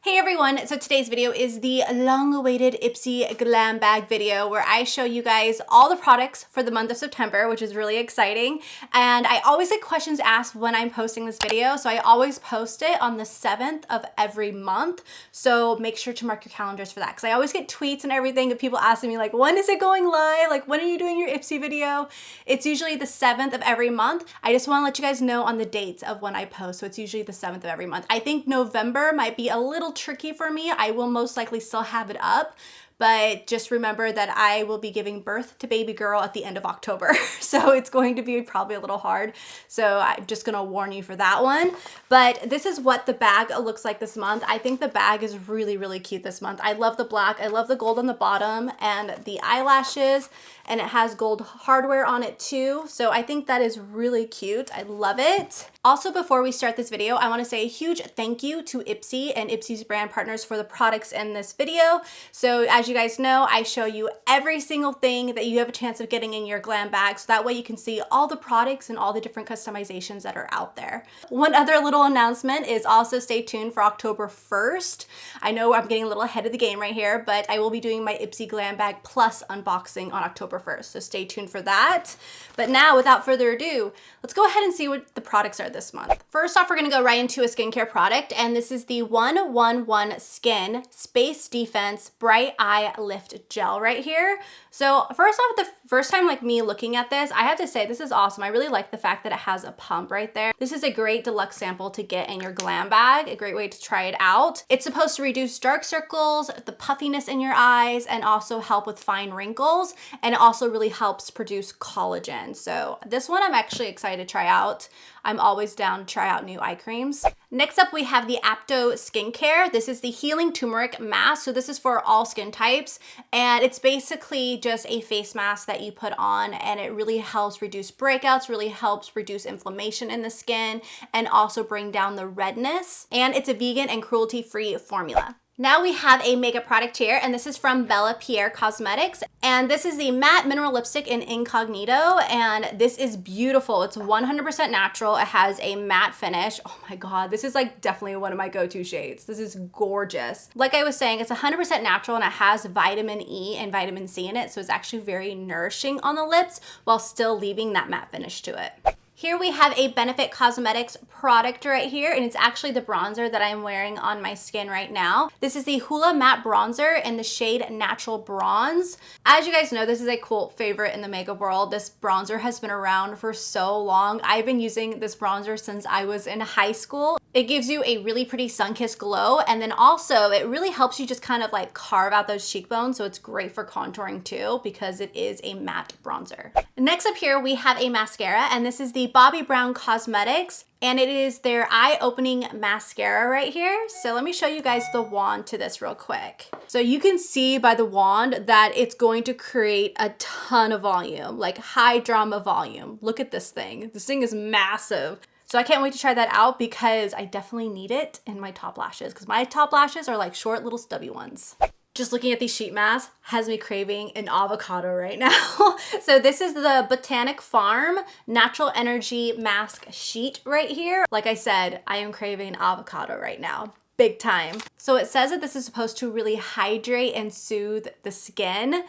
Hey everyone, so today's video is the long-awaited Ipsy Glambag video where I show you guys all the products for the month of September, which is really exciting. And I always get questions asked when I'm posting this video, so I always post it on the 7th of every month. So make sure to mark your calendars for that, because I always get tweets and everything of people asking me like, when is it going live? Like, when are you doing your Ipsy video? It's usually the 7th of every month. I just want to let you guys know on the dates of when I post, so it's usually the 7th of every month. I think November might be a little tricky for me. I will most likely still have it up, but just remember that I will be giving birth to baby girl at the end of October. So it's going to be probably a little hard. So I'm just gonna warn you for that one. But this is what the bag looks like this month. I think the bag is really, really cute this month. I love the black. I love the gold on the bottom and the eyelashes, and it has gold hardware on it too. So I think that is really cute. I love it. Also, before we start this video, I want to say a huge thank you to Ipsy and Ipsy's brand partners for the products in this video. So as you guys know, I show you every single thing that you have a chance of getting in your glam bag, so that way you can see all the products and all the different customizations that are out there. One other little announcement is also stay tuned for October 1st. I know I'm getting a little ahead of the game right here, but I will be doing my Ipsy Glambag Plus unboxing on October 1st, so stay tuned for that. But now, without further ado, let's go ahead and see what the products are this month. First off, we're gonna go right into a skincare product, and this is the 111 Skin Space Defense Bright Eye Lift Gel right here. So first off, the first time like me looking at this, I have to say this is awesome. I really like the fact that it has a pump right there. This is a great deluxe sample to get in your glam bag, a great way to try it out. It's supposed to reduce dark circles, the puffiness in your eyes, and also help with fine wrinkles, and it also really helps produce collagen. So this one I'm actually excited to try out. I'm always down to try out new eye creams. Next up, we have the Apto Skincare. This is the Healing Turmeric Mask. So this is for all skin types, and it's basically just a face mask that you put on, and it really helps reduce breakouts, really helps reduce inflammation in the skin, and also bring down the redness. And it's a vegan and cruelty-free formula. Now we have a makeup product here, and this is from Bella Pierre Cosmetics, and this is the Matte Mineral Lipstick in Incognito, and this is beautiful. It's 100% natural. It has a matte finish. Oh my god, this is like definitely one of my go-to shades. This is gorgeous. Like I was saying, it's 100% natural, and it has vitamin E and vitamin C in it, so it's actually very nourishing on the lips while still leaving that matte finish to it. Here we have a Benefit Cosmetics product right here, and it's actually the bronzer that I'm wearing on my skin right now. This is the Hoola Matte Bronzer in the shade Natural Bronze. As you guys know, this is a cult favorite in the makeup world. This bronzer has been around for so long. I've been using this bronzer since I was in high school. It gives you a really pretty sun-kissed glow, and then also it really helps you just kind of like carve out those cheekbones, so it's great for contouring too because it is a matte bronzer. Next up here we have a mascara, and this is the Bobbi Brown Cosmetics, and it is their eye-opening mascara right here. So let me show you guys the wand to this real quick. So you can see by the wand that it's going to create a ton of volume, like high drama volume. Look at this thing. This thing is massive. So I can't wait to try that out because I definitely need it in my top lashes, because my top lashes are like short little stubby ones. Just looking at these sheet masks has me craving an avocado right now. So this is the Botanic Farm Natural Energy Mask Sheet right here. Like I said, I am craving an avocado right now. Big time. So it says that this is supposed to really hydrate and soothe the skin,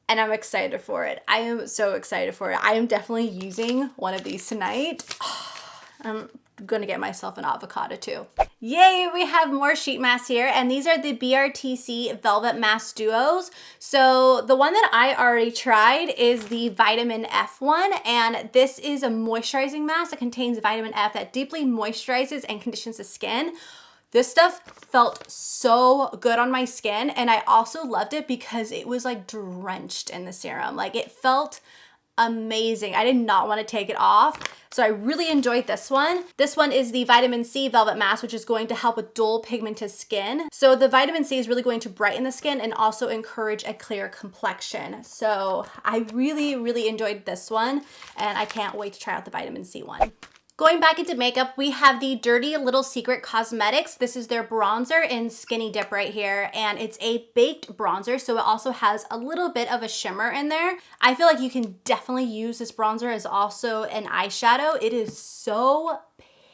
and I'm excited for it. I am so excited for it. I am definitely using one of these tonight. I'm gonna get myself an avocado too. Yay, we have more sheet masks here, and these are the BRTC Velvet Mask Duos. So the one that I already tried is the Vitamin F one, and this is a moisturizing mask that contains vitamin F that deeply moisturizes and conditions the skin. This stuff felt so good on my skin, and I also loved it because it was like drenched in the serum. Like, it felt amazing. I did not want to take it off. So I really enjoyed this one. This one is the Vitamin C Velvet Mask, which is going to help with dull pigmented skin. So the vitamin C is really going to brighten the skin and also encourage a clear complexion. So I really, really enjoyed this one, and I can't wait to try out the vitamin C one. Going back into makeup, we have the Dirty Little Secret Cosmetics. This is their bronzer in Skinny Dip right here, and it's a baked bronzer, so it also has a little bit of a shimmer in there. I feel like you can definitely use this bronzer as also an eyeshadow. It is so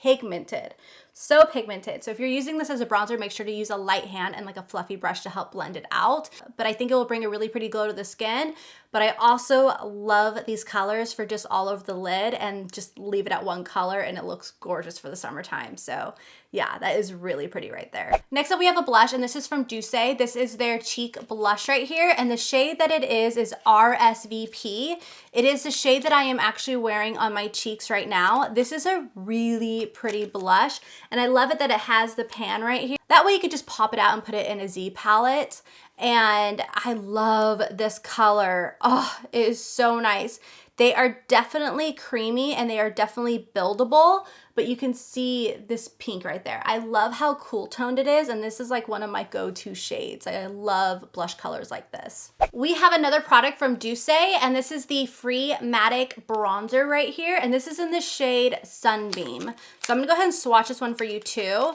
pigmented. So pigmented. So if you're using this as a bronzer, make sure to use a light hand and like a fluffy brush to help blend it out. But I think it will bring a really pretty glow to the skin. But I also love these colors for just all over the lid, and just leave it at one color and it looks gorgeous for the summertime. So yeah, that is really pretty right there. Next up, we have a blush, and this is from Douce. This is their cheek blush right here, and the shade that it is RSVP. It is the shade that I am actually wearing on my cheeks right now. This is a really pretty blush, and I love it that it has the pan right here. That way you could just pop it out and put it in a Z palette. And I love this color. Oh, it is so nice. They are definitely creamy and they are definitely buildable, but you can see this pink right there. I love how cool toned it is, and this is like one of my go-to shades. I love blush colors like this. We have another product from Douce, and this is the Free Matic Bronzer right here, and this is in the shade Sunbeam. So I'm gonna go ahead and swatch this one for you too.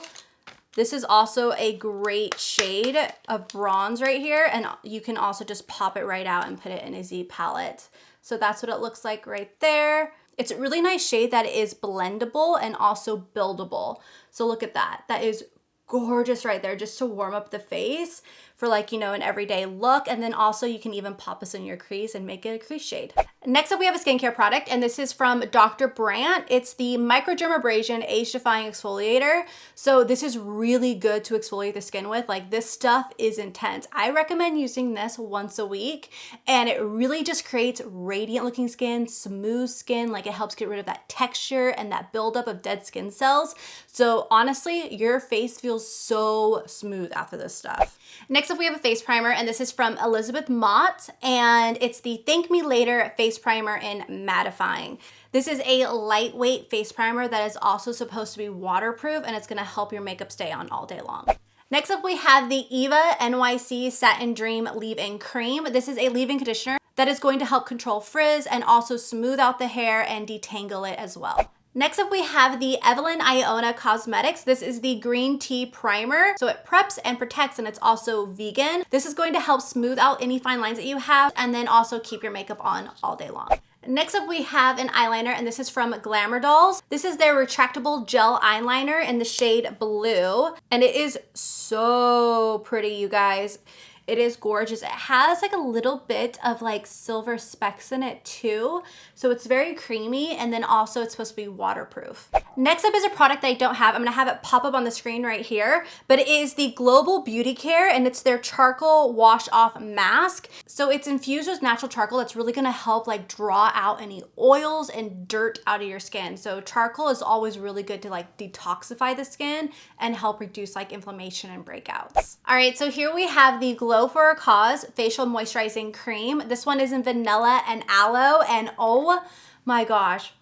This is also a great shade of bronze right here, and you can also just pop it right out and put it in a Z palette. So that's what it looks like right there. It's a really nice shade that is blendable and also buildable. So look at that. That is gorgeous right there, just to warm up the face for like, you know, an everyday look. And then also you can even pop this in your crease and make it a crease shade. Next up, we have a skincare product, and this is from Dr. Brandt. It's the Microdermabrasion Age Defying Exfoliator. So this is really good to exfoliate the skin with. Like, this stuff is intense. I recommend using this once a week, and it really just creates radiant looking skin, smooth skin. Like, it helps get rid of that texture and that buildup of dead skin cells. So honestly, your face feels so smooth after this stuff. Next up, we have a face primer, and this is from Elizabeth Mott, and it's the Thank Me Later Face Primer in Mattifying. This is a lightweight face primer that is also supposed to be waterproof, and it's gonna help your makeup stay on all day long. Next up, we have the Eva NYC Satin Dream Leave-In Cream. This is a leave-in conditioner that is going to help control frizz and also smooth out the hair and detangle it as well. Next up, we have the Evelyn Iona Cosmetics. This is the green tea primer. So it preps and protects, and it's also vegan. This is going to help smooth out any fine lines that you have, and then also keep your makeup on all day long. Next up, we have an eyeliner, and this is from Glamour Dolls. This is their retractable gel eyeliner in the shade Blue, and it is so pretty, you guys. It is gorgeous. It has like a little bit of like silver specks in it too. So it's very creamy, and then also it's supposed to be waterproof. Next up is a product that I don't have. I'm gonna have it pop up on the screen right here, but it is the Global Beauty Care, and it's their charcoal wash off mask. So it's infused with natural charcoal that's really gonna help like draw out any oils and dirt out of your skin. So charcoal is always really good to like detoxify the skin and help reduce like inflammation and breakouts. All right, so here we have the Glow for a Cause Facial Moisturizing Cream. This one is in vanilla and aloe, and oh my gosh,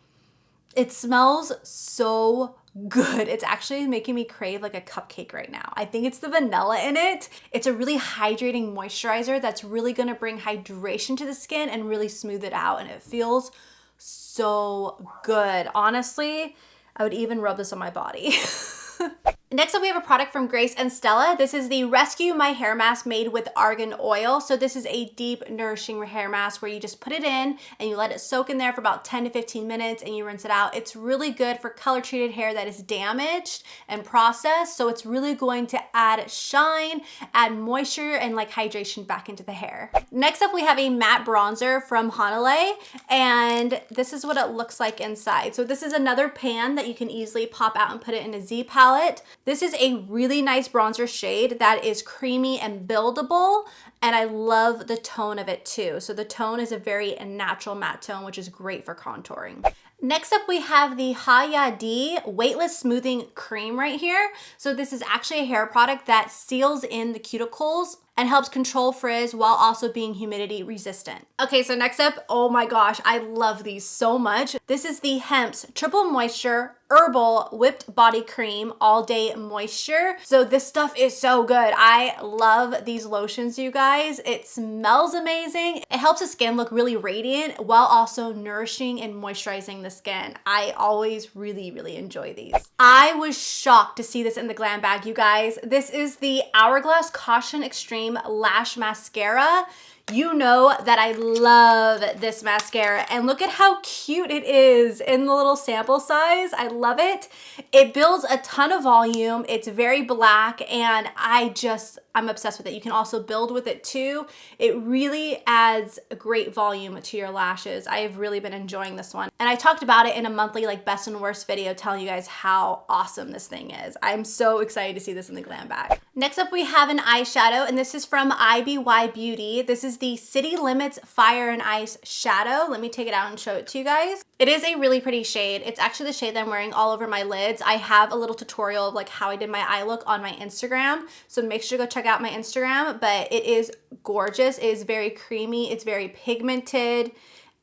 it smells so good. It's actually making me crave like a cupcake right now. I think it's the vanilla in it. It's a really hydrating moisturizer that's really gonna bring hydration to the skin and really smooth it out, and it feels so good. Honestly, I would even rub this on my body. Next up, we have a product from Grace and Stella. This is the Rescue My Hair Mask made with argan oil. So this is a deep, nourishing hair mask where you just put it in and you let it soak in there for about 10 to 15 minutes and you rinse it out. It's really good for color-treated hair that is damaged and processed. So it's really going to add shine, add moisture, and like hydration back into the hair. Next up, we have a matte bronzer from Hanalei, and this is what it looks like inside. So this is another pan that you can easily pop out and put it in a Z palette. This is a really nice bronzer shade that is creamy and buildable, and I love the tone of it too. So the tone is a very natural matte tone, which is great for contouring. Next up, we have the Hayadi Weightless Smoothing Cream right here. So this is actually a hair product that seals in the cuticles and helps control frizz while also being humidity resistant. Okay, so next up, oh my gosh, I love these so much. This is the Hemp's Triple Moisture Herbal Whipped Body Cream All Day Moisture. So this stuff is so good. I love these lotions, you guys. It smells amazing. It helps the skin look really radiant while also nourishing and moisturizing the skin. I always really, really enjoy these. I was shocked to see this in the glam bag, you guys. This is the Hourglass Caution Extreme CREME Lash Mascara. You know that I love this mascara, and look at how cute it is in the little sample size. I love it. It builds a ton of volume. It's very black, and I'm obsessed with it. You can also build with it too. It really adds a great volume to your lashes. I have really been enjoying this one. And I talked about it in a monthly like best and worst video telling you guys how awesome this thing is. I'm so excited to see this in the glam bag. Next up we have an eyeshadow, and this is from IBY Beauty. This is the City Limits Fire and Ice Shadow. Let me take it out and show it to you guys. It is a really pretty shade. It's actually the shade that I'm wearing all over my lids. I have a little tutorial of like how I did my eye look on my Instagram, so make sure to go check out my Instagram, but it is gorgeous. It is very creamy. It's very pigmented,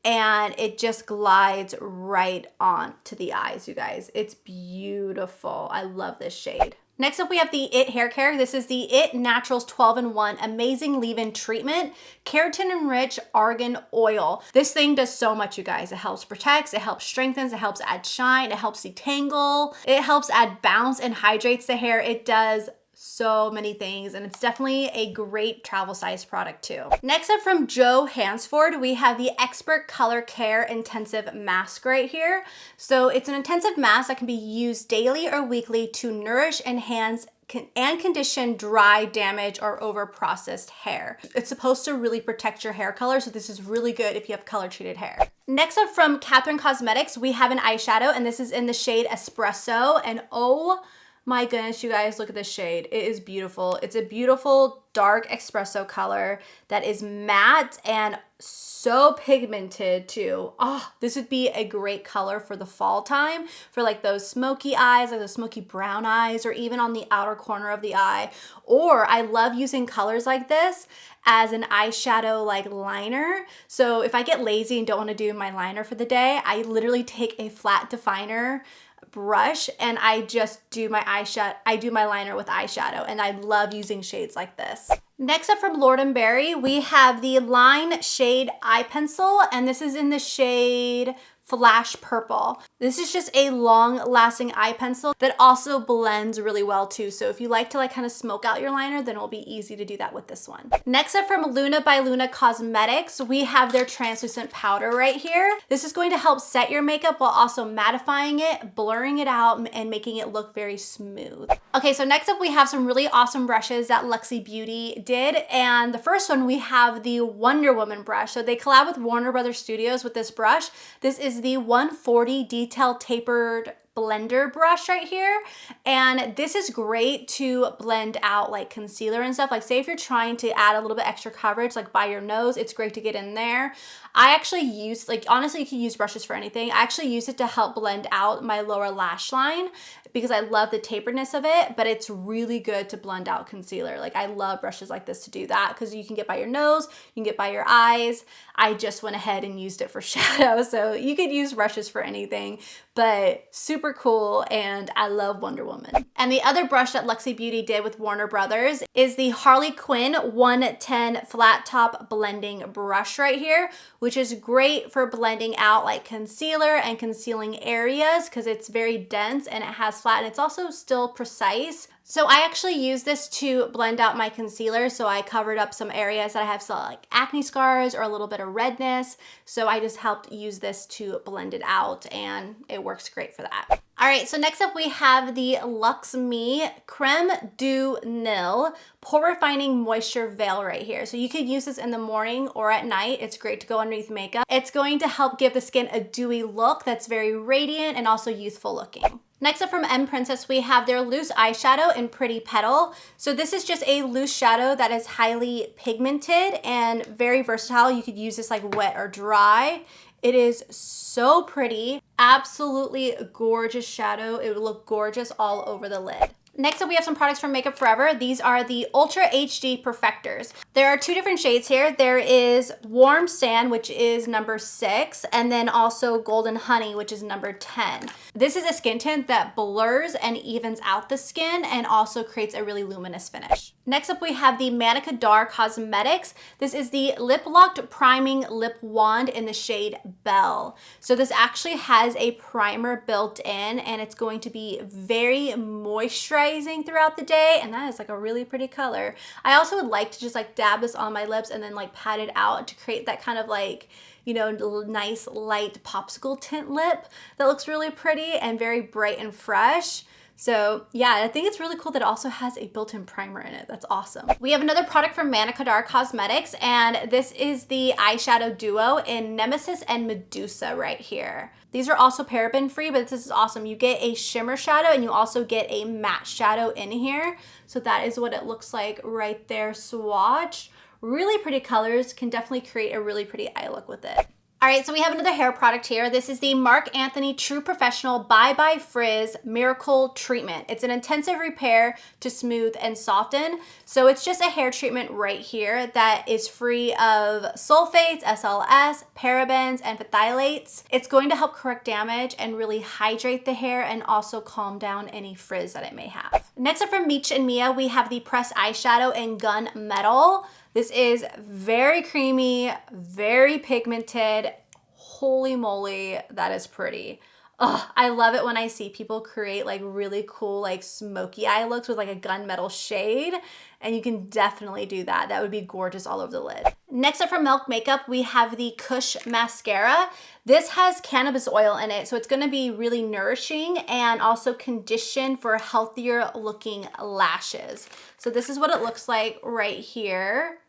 and it just glides right on to the eyes, you guys. It's beautiful. I love this shade. Next up, we have the IT Hair Care. This is the IT Naturals 12-in-1 Amazing Leave-In Treatment Keratin Enriched Argan Oil. This thing does so much, you guys. It helps protects, it helps strengthens, it helps add shine, it helps detangle, it helps add bounce and hydrates the hair. It does so many things, and it's definitely a great travel size product too. Next up from Joe Hansford, we have the Expert Color Care Intensive Mask right here. So it's an intensive mask that can be used daily or weekly to nourish, enhance, and condition dry, damaged, or over-processed hair. It's supposed to really protect your hair color, so this is really good if you have color-treated hair. Next up from Catherine Cosmetics, we have an eyeshadow, and this is in the shade Espresso, and oh my goodness, you guys, look at this shade. It is beautiful. It's a beautiful dark espresso color that is matte and so pigmented too. Oh, this would be a great color for the fall time, for like those smoky eyes, like those smoky brown eyes, or even on the outer corner of the eye. Or I love using colors like this as an eyeshadow like liner. So if I get lazy and don't want to do my liner for the day, I literally take a flat definer brush and I just do my eyeshadow. I do my liner with eyeshadow, and I love using shades like this. Next up from Lord & Berry, we have the Line Shade Eye Pencil, and this is in the shade Flash Purple. This is just a long-lasting eye pencil that also blends really well too. So if you like to like kind of smoke out your liner, then it'll be easy to do that with this one. Next up from Luna by Luna Cosmetics, we have their translucent powder right here. This is going to help set your makeup while also mattifying it, blurring it out, and making it look very smooth. Okay, so next up we have some really awesome brushes that Luxie Beauty did. And the first one, we have the Wonder Woman brush. So they collab with Warner Brothers Studios with this brush. This is the 140 Detail Tapered blender brush right here, and this is great to blend out like concealer and stuff. Like say if you're trying to add a little bit extra coverage like by your nose, it's great to get in there. I actually use, like honestly, you can use brushes for anything. I actually use it to help blend out my lower lash line because I love the taperedness of it, but it's really good to blend out concealer. Like I love brushes like this to do that because you can get by your nose, you can get by your eyes. I just went ahead and used it for shadow, so you could use brushes for anything, but super cool, and I love Wonder Woman. And the other brush that Luxie Beauty did with Warner Brothers is the Harley Quinn 110 Flat Top Blending Brush right here, which is great for blending out like concealer and concealing areas because it's very dense and it has flat, and it's also still precise. So I actually use this to blend out my concealer. So I covered up some areas that I have some like acne scars or a little bit of redness. So I just helped use this to blend it out, and it works great for that. All right, so next up we have the Luxe Me Creme du Nil Pore Refining Moisture Veil right here. So you could use this in the morning or at night. It's great to go underneath makeup. It's going to help give the skin a dewy look that's very radiant and also youthful looking. Next up from M Princess, we have their loose eyeshadow in Pretty Petal. So this is just a loose shadow that is highly pigmented and very versatile. You could use this like wet or dry. It is so pretty, absolutely gorgeous shadow. It would look gorgeous all over the lid. Next up, we have some products from Makeup Forever. These are the Ultra HD Perfectors. There are two different shades here. There is Warm Sand, which is number 6, and then also Golden Honey, which is number 10. This is a skin tint that blurs and evens out the skin and also creates a really luminous finish. Next up, we have the Manica Dar Cosmetics. This is the Lip Locked Priming Lip Wand in the shade Belle. So this actually has a primer built in, and it's going to be very moisturizing moisturizing throughout the day, and that is like a really pretty color. I also would like to just like dab this on my lips and then like pat it out to create that kind of like, you know, nice light popsicle tint lip that looks really pretty and very bright and fresh. So yeah, I think it's really cool that it also has a built-in primer in it. That's awesome. We have another product from MASCARA Cosmetics, and this is the eyeshadow duo in Nemesis and Medusa right here. These are also paraben free, but this is awesome. You get a shimmer shadow and you also get a matte shadow in here. So that is what it looks like right there swatched. Really pretty colors, can definitely create a really pretty eye look with it. All right, so we have another hair product here. This is the Marc Anthony True Professional Bye Bye Frizz Miracle Treatment. It's an intensive repair to smooth and soften. So it's just a hair treatment right here that is free of sulfates, SLS, parabens, and phthalates. It's going to help correct damage and really hydrate the hair and also calm down any frizz that it may have. Next up from Meech and Mia, we have the pressed eyeshadow in Gunmetal. This is very creamy, very pigmented. Holy moly, that is pretty. Ugh, I love it when I see people create like really cool like smoky eye looks with like a gunmetal shade, and you can definitely do that. That would be gorgeous all over the lid. Next up from Milk Makeup, we have the Kush Mascara. This has cannabis oil in it, so it's gonna be really nourishing and also condition for healthier looking lashes. So this is what it looks like right here.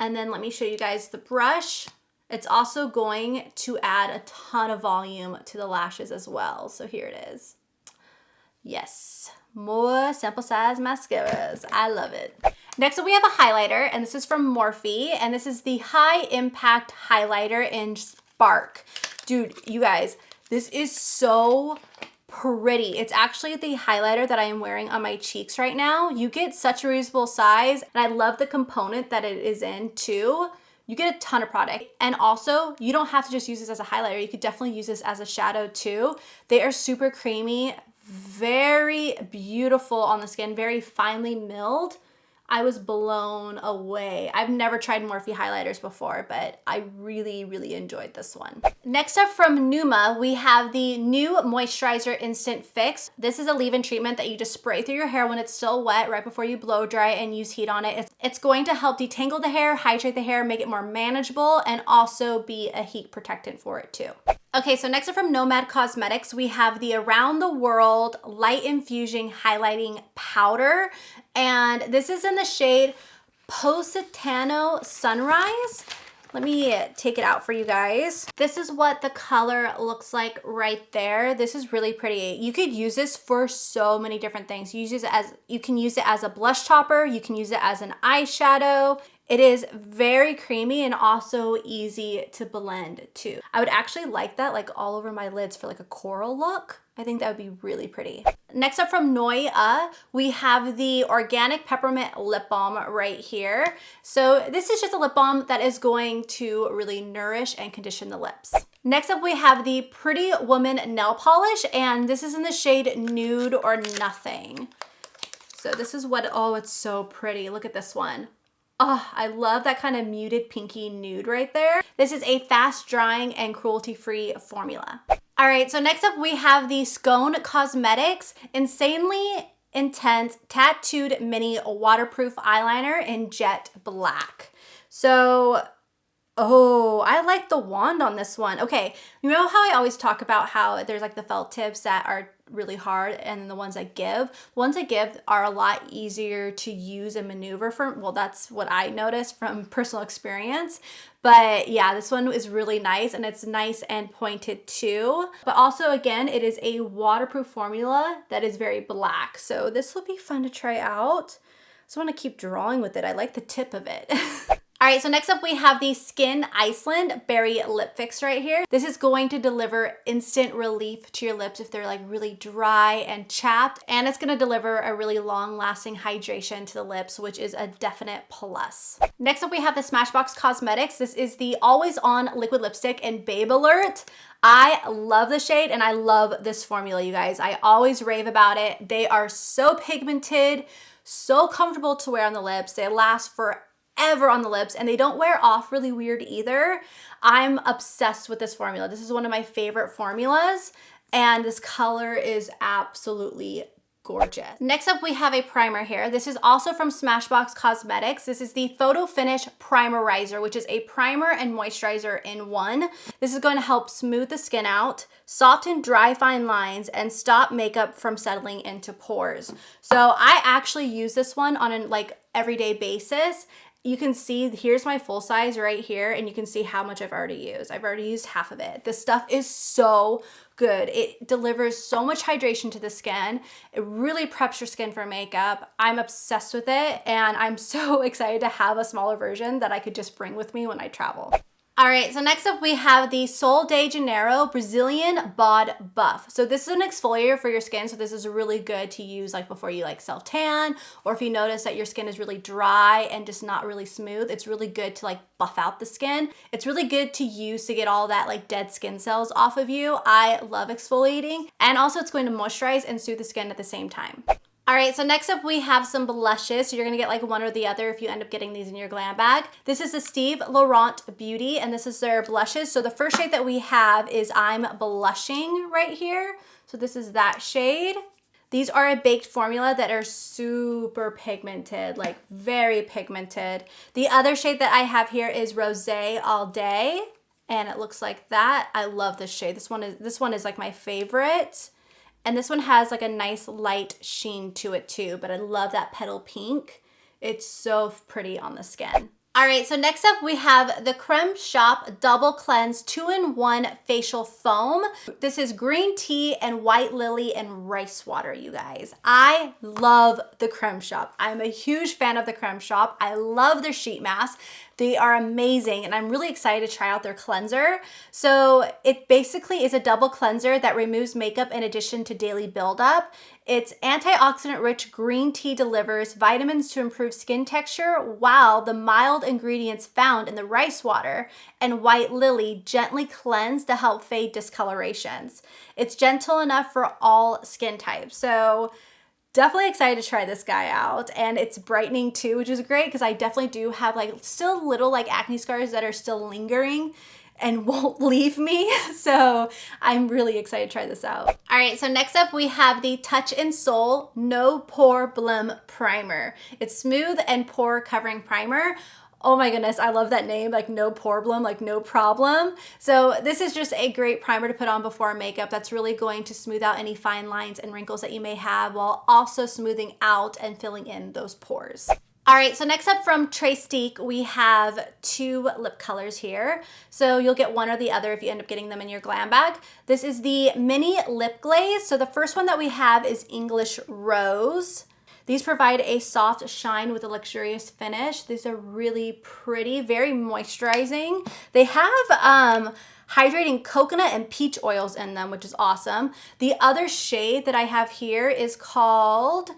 And then let me show you guys the brush. It's also going to add a ton of volume to the lashes as well. So here it is. Yes, more sample size mascaras. I love it. Next up we have a highlighter, and this is from Morphe, and this is the High Impact Highlighter in Spark. Dude, you guys, this is so pretty. It's actually the highlighter that I am wearing on my cheeks right now. You get such a reasonable size, and I love the component that it is in too. You get a ton of product, and also you don't have to just use this as a highlighter. You could definitely use this as a shadow too. They are super creamy, very beautiful on the skin, very finely milled. I was blown away. I've never tried Morphe highlighters before, but I really, really enjoyed this one. Next up from Pneuma, we have the new Moisturizer Instant Fix. This is a leave-in treatment that you just spray through your hair when it's still wet right before you blow dry and use heat on it. It's going to help detangle the hair, hydrate the hair, make it more manageable, and also be a heat protectant for it too. Okay, so next up from Nomad Cosmetics, we have the Around the World Light Infusing Highlighting Powder. And this is in the shade Positano Sunrise. Let me take it out for you guys. This is what the color looks like right there. This is really pretty. You could use this for so many different things. You can use it as a blush topper. You can use it as an eyeshadow. It is very creamy and also easy to blend too. I would actually like that like all over my lids for like a coral look. I think that would be really pretty. Next up from Noia, we have the Organic Peppermint Lip Balm right here. So this is just a lip balm that is going to really nourish and condition the lips. Next up, we have the Pretty Woman Nail Polish, and this is in the shade Nude or Nothing. So this is what, oh, it's so pretty. Look at this one. Oh, I love that kind of muted pinky nude right there. This is a fast drying and cruelty-free formula. All right, so next up we have the Scone Cosmetics Insanely Intense Tattooed Mini Waterproof Eyeliner in Jet Black. So, oh, I like the wand on this one. Okay, you know how I always talk about how there's like the felt tips that are really hard and then the ones that give? The ones that give are a lot easier to use and maneuver from. Well, that's what I noticed from personal experience. But yeah, this one is really nice, and it's nice and pointed too. But also, again, it is a waterproof formula that is very black. So this will be fun to try out. I just want to keep drawing with it. I like the tip of it. All right, so next up we have the Skin Iceland Berry Lip Fix right here. This is going to deliver instant relief to your lips if they're like really dry and chapped, and it's gonna deliver a really long-lasting hydration to the lips, which is a definite plus. Next up we have the Smashbox Cosmetics. This is the Always On Liquid Lipstick in Babe Alert. I love the shade and I love this formula, you guys. I always rave about it. They are so pigmented, so comfortable to wear on the lips. They last forever on the lips, and they don't wear off really weird either. I'm obsessed with this formula. This is one of my favorite formulas, and this color is absolutely gorgeous. Next up, we have a primer here. This is also from Smashbox Cosmetics. This is the Photo Finish Primerizer, which is a primer and moisturizer in one. This is going to help smooth the skin out, soften dry fine lines, and stop makeup from settling into pores. So I actually use this one on an everyday basis. You can see, here's my full size right here, and you can see how much I've already used. I've already used half of it. This stuff is so good. It delivers so much hydration to the skin. It really preps your skin for makeup. I'm obsessed with it, and I'm so excited to have a smaller version that I could just bring with me when I travel. All right, so next up we have the Sol de Janeiro Brazilian Bod Buff. So this is an exfoliator for your skin, so this is really good to use before you self-tan, or if you notice that your skin is really dry and just not really smooth, it's really good to buff out the skin. It's really good to use to get all that dead skin cells off of you. I love exfoliating, and also it's going to moisturize and soothe the skin at the same time. All right, so next up we have some blushes. So you're gonna get one or the other if you end up getting these in your glam bag. This is the Steve Laurent Beauty, and this is their blushes. So the first shade that we have is I'm Blushing right here. So this is that shade. These are a baked formula that are super pigmented, very pigmented. The other shade that I have here is Rosé All Day, and it looks like that. I love this shade. This one is my favorite. And this one has a nice light sheen to it too, but I love that petal pink. It's so pretty on the skin. All right, so next up we have the Creme Shop Double Cleanse 2-in-1 Facial Foam. This is green tea and white lily and rice water, you guys. I love the Creme Shop. I'm a huge fan of the Creme Shop. I love their sheet masks. They are amazing, and I'm really excited to try out their cleanser. So it basically is a double cleanser that removes makeup in addition to daily buildup. Its antioxidant-rich green tea delivers vitamins to improve skin texture, while the mild ingredients found in the rice water and white lily gently cleanse to help fade discolorations. It's gentle enough for all skin types. So definitely excited to try this guy out, and it's brightening too, which is great because I definitely do have still little acne scars that are still lingering and won't leave me. So I'm really excited to try this out. All right, so next up we have the Touch in Sol No Pore Blem Primer. It's smooth and pore covering primer. Oh my goodness, I love that name, no problem, no problem. So this is just a great primer to put on before makeup that's really going to smooth out any fine lines and wrinkles that you may have, while also smoothing out and filling in those pores. All right, so next up from Trestique, we have two lip colors here. So you'll get one or the other if you end up getting them in your glam bag. This is the Mini Lip Glaze. So the first one that we have is English Rose. These provide a soft shine with a luxurious finish. These are really pretty, very moisturizing. They have hydrating coconut and peach oils in them, which is awesome. The other shade that I have here is called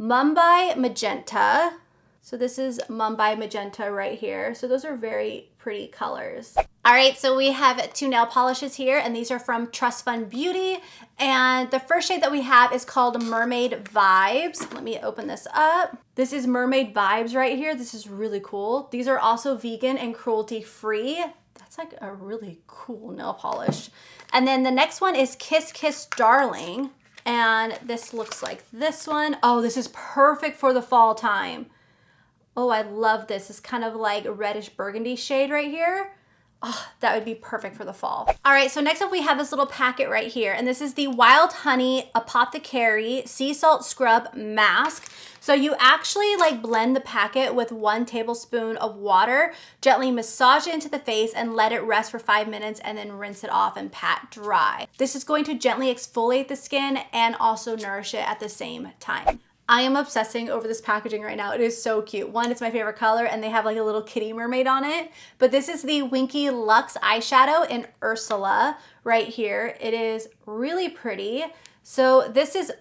Mumbai Magenta. So this is Mumbai Magenta right here. So those are very pretty colors. All right, so we have two nail polishes here, and these are from Trust Fund Beauty. And the first shade that we have is called Mermaid Vibes. Let me open this up. This is Mermaid Vibes right here. This is really cool. These are also vegan and cruelty free. That's a really cool nail polish. And then the next one is Kiss Kiss Darling. And this looks like this one. Oh, this is perfect for the fall time. Oh, I love this. It's kind of a reddish burgundy shade right here. Oh, that would be perfect for the fall. All right, so next up we have this little packet right here, and this is the Wild Honey Apothecary Sea Salt Scrub Mask. So you actually blend the packet with 1 tablespoon of water, gently massage it into the face and let it rest for 5 minutes, and then rinse it off and pat dry. This is going to gently exfoliate the skin and also nourish it at the same time. I am obsessing over this packaging right now. It is so cute. One, it's my favorite color, and they have a little kitty mermaid on it. But this is the Winky Luxe eyeshadow in Ursula right here. It is really pretty. So this is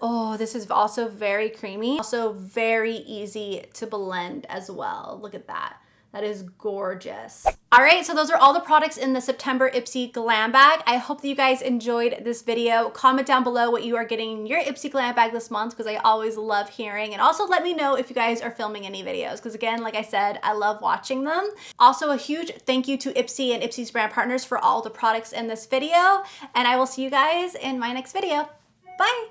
also very creamy, also very easy to blend as well. Look at that. That is gorgeous. All right, so those are all the products in the September Ipsy Glam Bag. I hope that you guys enjoyed this video. Comment down below what you are getting in your Ipsy Glam Bag this month, because I always love hearing. And also let me know if you guys are filming any videos, because again, like I said, I love watching them. Also, a huge thank you to Ipsy and Ipsy's brand partners for all the products in this video. And I will see you guys in my next video. Bye.